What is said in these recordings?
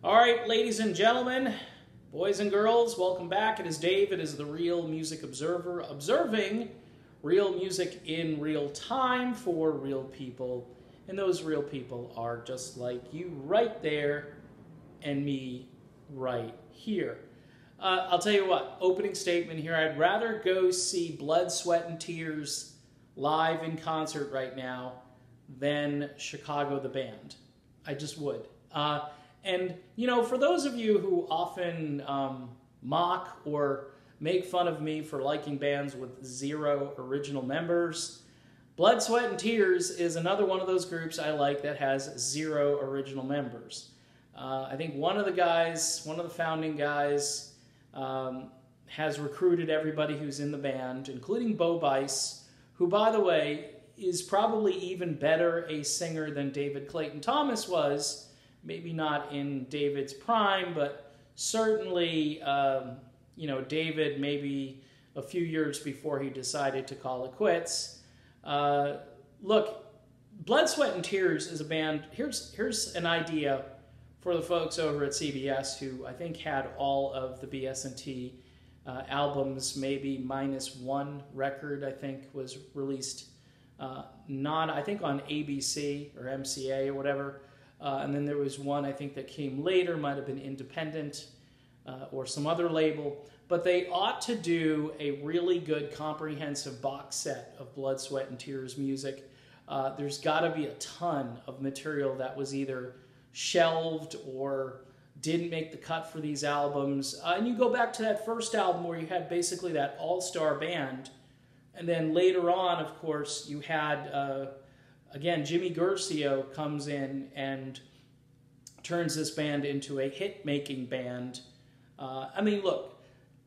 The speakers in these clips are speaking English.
All right, ladies and gentlemen, boys and girls, welcome back. It is Dave. It is the Real Music Observer, observing real music in real time for real people. And those real people are just like you right there and me right here. I'll tell you what, opening statement here, I'd rather go see Blood, Sweat, and Tears live in concert right now than Chicago the band. I just would. And, you know, for those of you who often mock or make fun of me for liking bands with 0 original members, Blood, Sweat, and Tears is another one of those groups I like that has 0 original members. I think one of the founding guys, has recruited everybody who's in the band, including Bo Bice, who, by the way, is probably even better a singer than David Clayton Thomas was. Maybe not in David's prime, but certainly, you know, David maybe a few years before he decided to call it quits. Look, Blood, Sweat, and Tears is a band. Here's an idea for the folks over at CBS who I think had all of the BS&T albums, maybe minus one record I think was released, I think on ABC or MCA or whatever. And then there was one I think that came later, might have been independent or some other label. But they ought to do a really good comprehensive box set of Blood, Sweat, and Tears music. There's got to be a ton of material that was either shelved or didn't make the cut for these albums. And you go back to that first album where you had basically that all-star band. And then later on, of course, you had... Again, Jimmy Guercio comes in and turns this band into a hit-making band. I mean, look,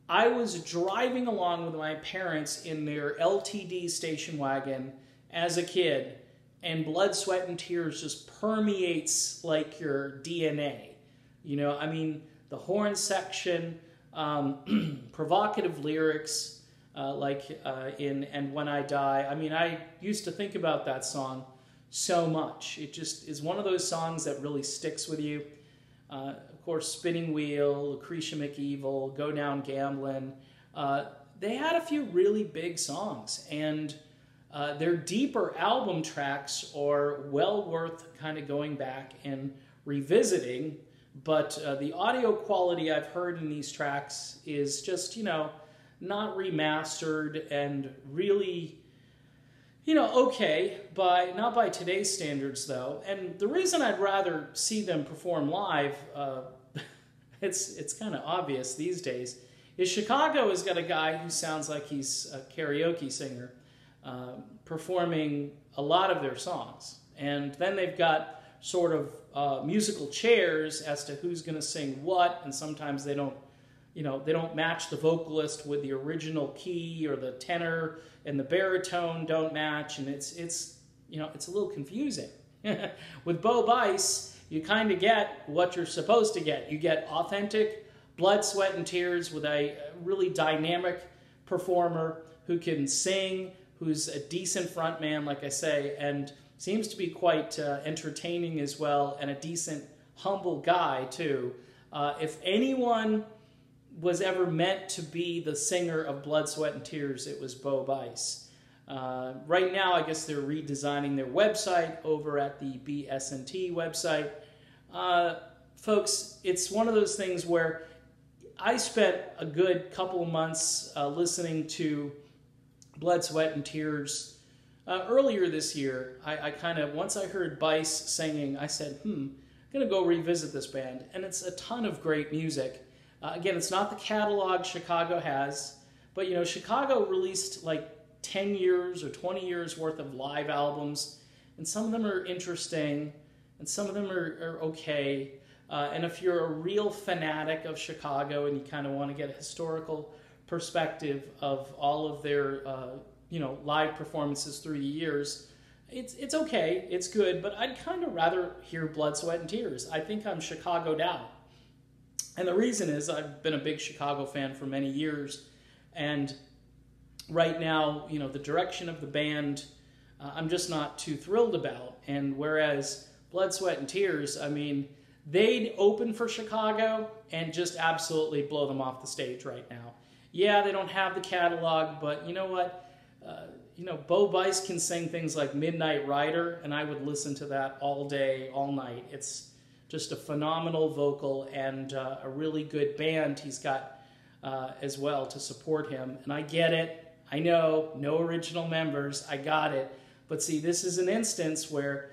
I was driving along with my parents in their LTD station wagon as a kid, and Blood, Sweat, and Tears just permeates like your DNA. You know, I mean, the horn section, provocative lyrics, like in And When I Die. I mean, I used to think about that song so much. It just is one of those songs that really sticks with you. Of course, Spinning Wheel, Lucretia McEvil, Go Down Gamblin'. They had a few really big songs, and their deeper album tracks are well worth kind of going back and revisiting. But the audio quality I've heard in these tracks is just, you know, not remastered and really, you know, okay, not by today's standards, though. And the reason I'd rather see them perform live, it's kind of obvious these days, is Chicago has got a guy who sounds like he's a karaoke singer performing a lot of their songs. And then they've got sort of musical chairs as to who's going to sing what, and sometimes they don't, you know, they don't match the vocalist with the original key, or the tenor and the baritone don't match, and it's you know, it's a little confusing. With Bo Bice, you kind of get what you're supposed to get. You get authentic Blood, Sweat, and Tears with a really dynamic performer who can sing, who's a decent frontman, like I say, and seems to be quite entertaining as well, and a decent, humble guy, too. If anyone was ever meant to be the singer of Blood, Sweat, and Tears, it was Bo Bice. Right now, I guess they're redesigning their website over at the BS&T website. Folks, it's one of those things where I spent a good couple of months listening to Blood, Sweat, and Tears. Earlier this year, I kind of, once I heard Bice singing, I said, I'm going to go revisit this band. And it's a ton of great music. Again, it's not the catalog Chicago has, but, you know, Chicago released like 10 years or 20 years worth of live albums, and some of them are interesting, and some of them are okay. And if you're a real fanatic of Chicago and you kind of want to get a historical perspective of all of their, you know, live performances through the years, it's okay, it's good, but I'd kind of rather hear Blood, Sweat, and Tears. I think I'm Chicago'd out. And the reason is I've been a big Chicago fan for many years, and right now, you know, the direction of the band, I'm just not too thrilled about. And whereas Blood, Sweat, and Tears, I mean, they'd open for Chicago and just absolutely blow them off the stage right now. Yeah, they don't have the catalog, but you know what? Bo Bice can sing things like Midnight Rider, and I would listen to that all day, all night. It's just a phenomenal vocal and a really good band he's got as well to support him. And I get it. I know, no original members. I got it. But see, this is an instance where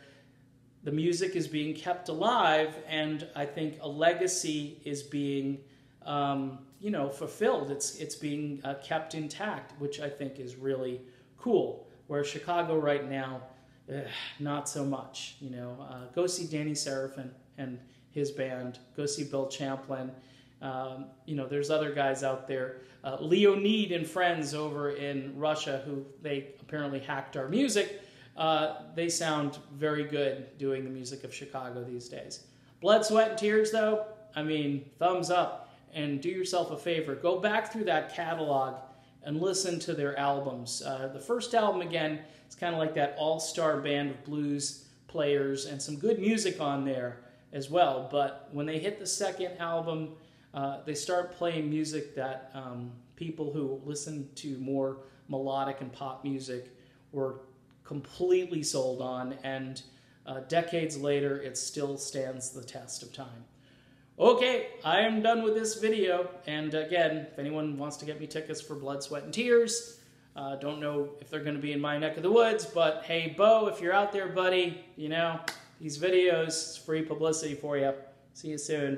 the music is being kept alive, and I think a legacy is being, fulfilled. It's being kept intact, which I think is really cool. Where Chicago right now, not so much. Go see Danny Seraphin and his band. Go see Bill Champlin. There's other guys out there. Leonid and friends over in Russia, who they apparently hacked our music. They sound very good doing the music of Chicago these days. Blood, Sweat, and Tears, though, thumbs up. And do yourself a favor. Go back through that catalog and listen to their albums. The first album, again, is kind of like that all-star band of blues players and some good music on there as well. But when they hit the second album, they start playing music that people who listen to more melodic and pop music were completely sold on, and decades later, it still stands the test of time. Okay, I am done with this video, and again, if anyone wants to get me tickets for Blood, Sweat, and Tears, don't know if they're going to be in my neck of the woods, but hey, Bo, if you're out there, buddy, these videos, it's free publicity for you. See you soon.